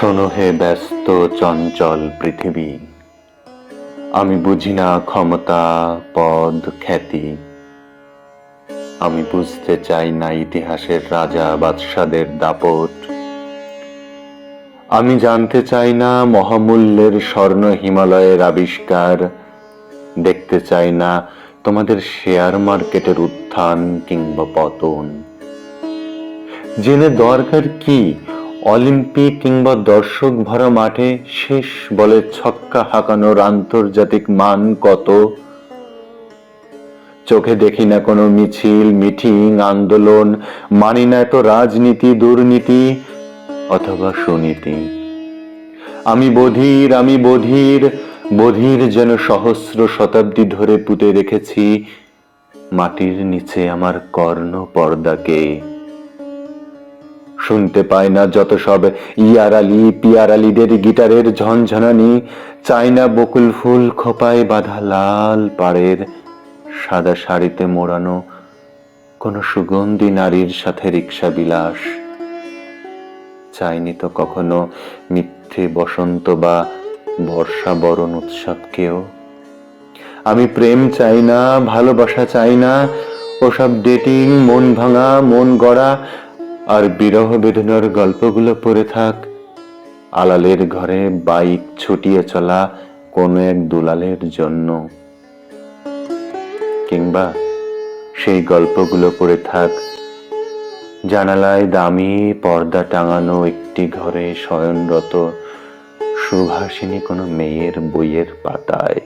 শোনো হে ব্যস্ত চঞ্চল পৃথিবী, আমি বুঝি না ক্ষমতা, পদ, খ্যাতি। আমি বুঝতে চাই না ইতিহাসের রাজা বাদশাদের দাপট। আমি জানতে চাই না মহামূল্যের স্বর্ণ হিমালয়ের আবিষ্কার। দেখতে চাই না তোমাদের শেয়ার মার্কেটের উত্থান কিংবা পতন। জেনে দরকার কি অলিম্পিক কিংবা দর্শক ভরা মাঠে শেষ বলে ছক্কা হাঁকানোর আন্তর্জাতিক মান কত? চোখে দেখি না কোনো মিছিল, মিটিং, আন্দোলন, মানি না এত রাজনীতি, দুর্নীতি অথবা সুনীতি। আমি বধির যেন সহস্র শতাব্দী ধরে পুঁতে রেখেছি মাটির নিচে আমার কর্ণ পর্দাকে। শুনতে পায় না যত সব ইয়ার আলী পিয়ার আলীদের গিটারের ঝনঝনানি, চাই না বকুল ফুল খোপায় বাঁধা লাল পাড়ের সাদা শাড়িতে মোড়ানো কোন সুগন্ধি নারীর সাথে রিক্সা বিলাস। চাইনি তো কখনো মিথ্যে বসন্ত বা বর্ষা বরণ উৎসবকেও। আমি প্রেম চাই না, ভালোবাসা চাই না, ওসব ডেটিং, মন ভাঙা, মন গড়া আর বিরহ বেদনার গল্পগুলো পড়ে থাক আলালের ঘরে বাইক ছুটিয়ে চলা কোনো এক দুলালের জন্য। কিংবা সেই গল্পগুলো পড়ে থাক জানালায় দামি পর্দা টাঙানো একটি ঘরে শয়নরত সুভাষিনী কোনো মেয়ের বইয়ের পাতায়।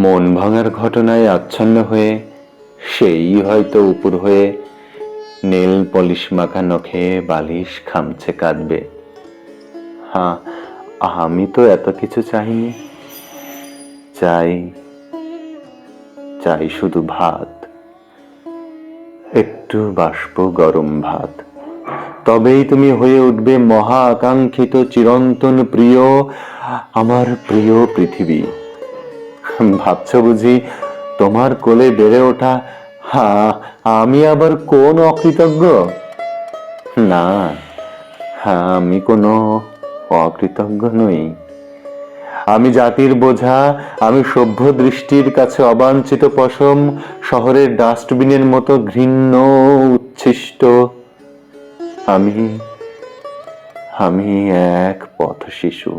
মন ভাঙার ঘটনায় আচ্ছন্ন হয়ে সেই হয়তো উপর হয়ে নেল পলিশ মাখা নখে বালিশ খামচে কাঁদবে। হ্যাঁ, আমি তো এত কিছু চাইনি। চাই শুধু ভাত, একটু বাষ্প গরম ভাত। তবেই তুমি হয়ে উঠবে মহা আকাঙ্ক্ষিত চিরন্তন প্রিয়, আমার প্রিয় পৃথিবী। ভাবছ বুঝি তোমার কোলে বেড়ে ওঠা আমি আবার কোন অকৃতজ্ঞ? না, আমি কোনো অকৃতজ্ঞ নই। আমি জাতির বোঝা, আমি সভ্য দৃষ্টির কাছে অবাঞ্ছিত পশম, শহরের ডাস্টবিনের মতো ঘৃণ্য উচ্ছিষ্ট। আমি এক পথ শিশু।